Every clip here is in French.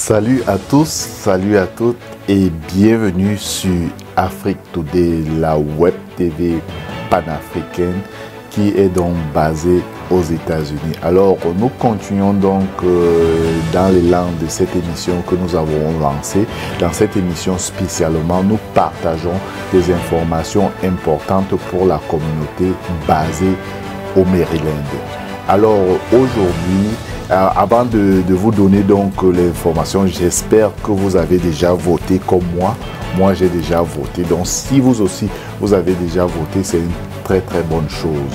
Salut à tous, salut à toutes et bienvenue sur Afrique Today, la web TV panafricaine qui est donc basée aux États-Unis. Alors nous continuons donc dans l'élan de cette émission que nous avons lancée. Dans cette émission spécialement, nous partageons des informations importantes pour la communauté basée au Maryland. Alors aujourd'hui, avant de vous donner donc l'information, j'espère que vous avez déjà voté comme moi. Moi, j'ai déjà voté. Donc, si vous aussi, vous avez déjà voté, c'est une très bonne chose.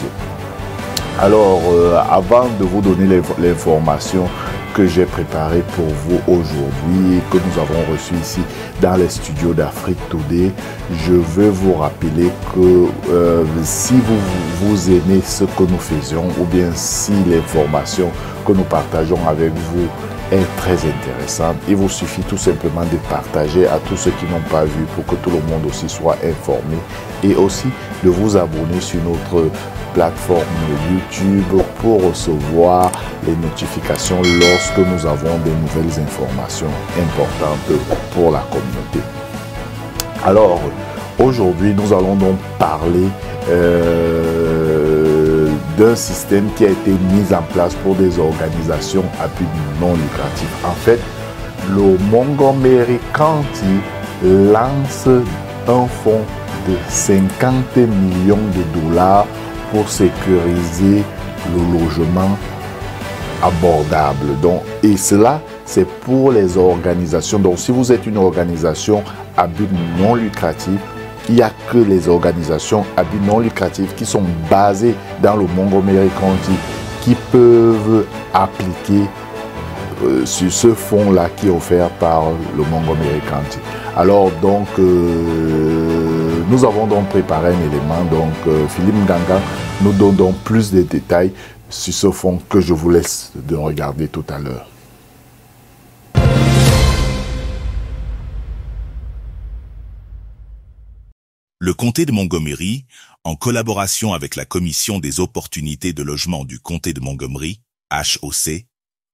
Alors, avant de vous donner l'information que j'ai préparée pour vous aujourd'hui et que nous avons reçu ici dans les studios d'Afrique Today, je veux vous rappeler que si vous aimez ce que nous faisons ou bien si l'information que nous partageons avec vous est très intéressante, il vous suffit tout simplement de partager à tous ceux qui n'ont pas vu pour que tout le monde aussi soit informé et aussi de vous abonner sur notre plateforme YouTube pour recevoir les notifications lorsque nous avons des nouvelles informations importantes pour la communauté. Alors, aujourd'hui, nous allons donc parler d'un système qui a été mis en place pour des organisations à but non lucratif. En fait, le Montgomery County lance un fonds de 50 millions de dollars pour sécuriser le logement abordable. Donc, et cela, c'est pour les organisations. Donc, si vous êtes une organisation à but non lucratif, il n'y a que les organisations à but non lucratif qui sont basées dans le Montgomery County qui peuvent appliquer sur ce fonds-là qui est offert par le Montgomery County. Alors donc, nous avons donc préparé un élément. Donc, Philippe Nganga nous donne donc plus de détails sur ce fonds que je vous laisse de regarder tout à l'heure. Le comté de Montgomery, en collaboration avec la Commission des opportunités de logement du comté de Montgomery, HOC,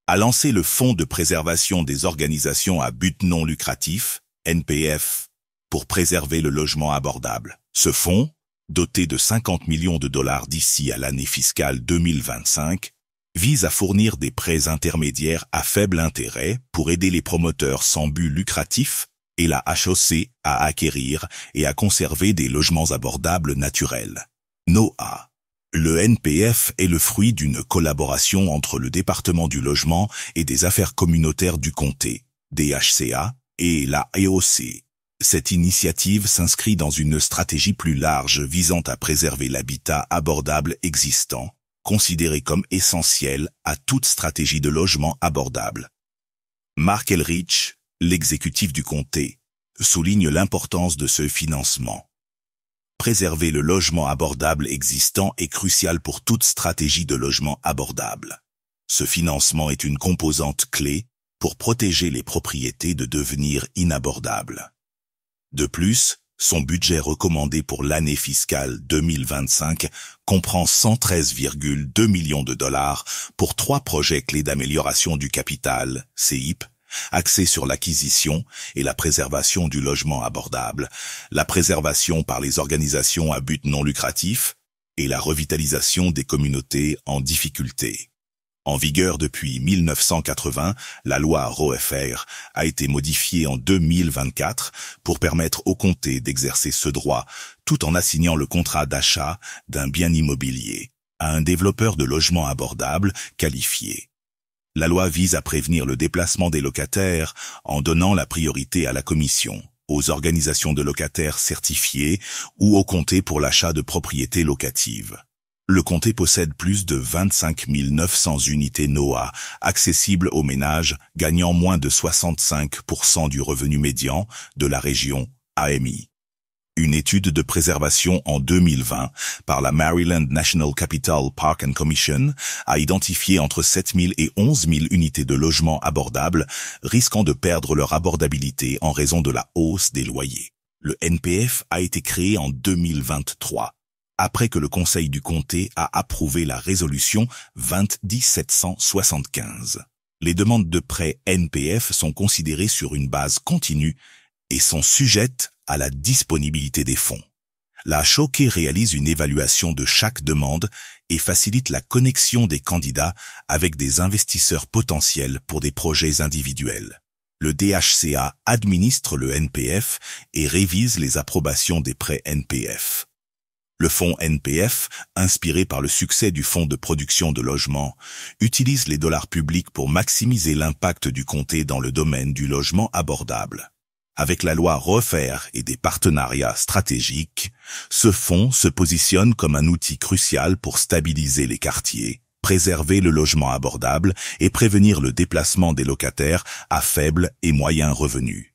a lancé le Fonds de préservation des organisations à but non lucratif, NPF, pour préserver le logement abordable. Ce fonds, doté de 50 millions de dollars d'ici à l'année fiscale 2025, vise à fournir des prêts intermédiaires à faible intérêt pour aider les promoteurs sans but lucratif et la HOC à acquérir et à conserver des logements abordables naturels. NOAA. Le NPF est le fruit d'une collaboration entre le département du logement et des affaires communautaires du comté, DHCA, et la HOC. Cette initiative s'inscrit dans une stratégie plus large visant à préserver l'habitat abordable existant, considéré comme essentiel à toute stratégie de logement abordable. Mark Elrich, l'exécutif du comté, souligne l'importance de ce financement. Préserver le logement abordable existant est crucial pour toute stratégie de logement abordable. Ce financement est une composante clé pour protéger les propriétés de devenir inabordables. De plus, son budget recommandé pour l'année fiscale 2025 comprend 113,2 millions de dollars pour 3 projets clés d'amélioration du capital, CIP, axés sur l'acquisition et la préservation du logement abordable, la préservation par les organisations à but non lucratif et la revitalisation des communautés en difficulté. En vigueur depuis 1980, la loi ROFR a été modifiée en 2024 pour permettre au comté d'exercer ce droit tout en assignant le contrat d'achat d'un bien immobilier à un développeur de logements abordables qualifié. La loi vise à prévenir le déplacement des locataires en donnant la priorité à la commission, aux organisations de locataires certifiées ou au comté pour l'achat de propriétés locatives. Le comté possède plus de 25 900 unités NOAA accessibles aux ménages gagnant moins de 65% du revenu médian de la région AMI. Une étude de préservation en 2020 par la Maryland National Capital Park and Commission a identifié entre 7 000 et 11 000 unités de logements abordables risquant de perdre leur abordabilité en raison de la hausse des loyers. Le NPF a été créé en 2023, après que le Conseil du comté a approuvé la résolution 20-1775. Les demandes de prêt NPF sont considérées sur une base continue et sont sujettes à la disponibilité des fonds. La Choqué réalise une évaluation de chaque demande et facilite la connexion des candidats avec des investisseurs potentiels pour des projets individuels. Le DHCA administre le NPF et révise les approbations des prêts NPF. Le fonds NPF, inspiré par le succès du fonds de production de logement, utilise les dollars publics pour maximiser l'impact du comté dans le domaine du logement abordable. Avec la loi Refaire et des partenariats stratégiques, ce fonds se positionne comme un outil crucial pour stabiliser les quartiers, préserver le logement abordable et prévenir le déplacement des locataires à faible et moyen revenus.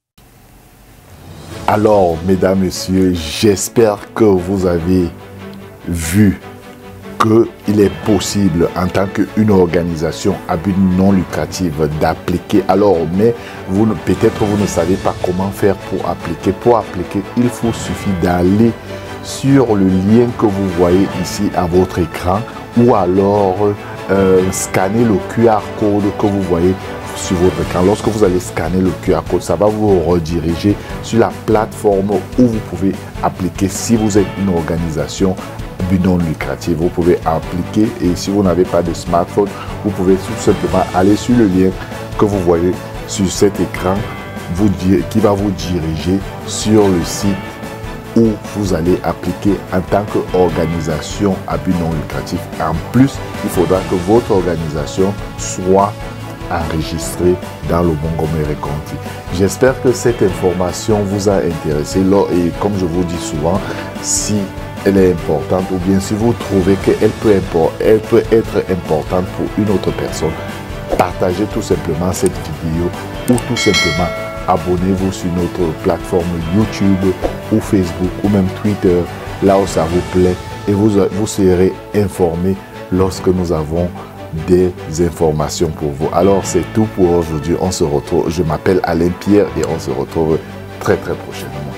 Alors, mesdames, messieurs, j'espère que vous avez vu qu'il est possible en tant qu'une organisation à but non lucratif d'appliquer. Alors, mais peut-être vous ne savez pas comment faire pour appliquer. Pour appliquer, il suffit d'aller sur le lien que vous voyez ici à votre écran ou alors scanner le QR code que vous voyez sur votre écran. Lorsque vous allez scanner le QR code, ça va vous rediriger sur la plateforme où vous pouvez appliquer. Si vous êtes une organisation but non lucratif, vous pouvez appliquer, et si vous n'avez pas de smartphone, vous pouvez tout simplement aller sur le lien que vous voyez sur cet écran qui va vous diriger sur le site où vous allez appliquer en tant qu'organisation à but non lucratif. En plus, il faudra que votre organisation soit enregistrée dans le Montgomery County. J'espère que cette information vous a intéressé. Et comme je vous dis souvent, si elle est importante ou bien si vous trouvez qu'elle peut être importante pour une autre personne, partagez tout simplement cette vidéo ou tout simplement abonnez-vous sur notre plateforme YouTube ou Facebook ou même Twitter, là où ça vous plaît, et vous serez informé lorsque nous avons des informations pour vous. Alors c'est tout pour aujourd'hui. On se retrouve. Je m'appelle Alain Pierre et on se retrouve très prochainement.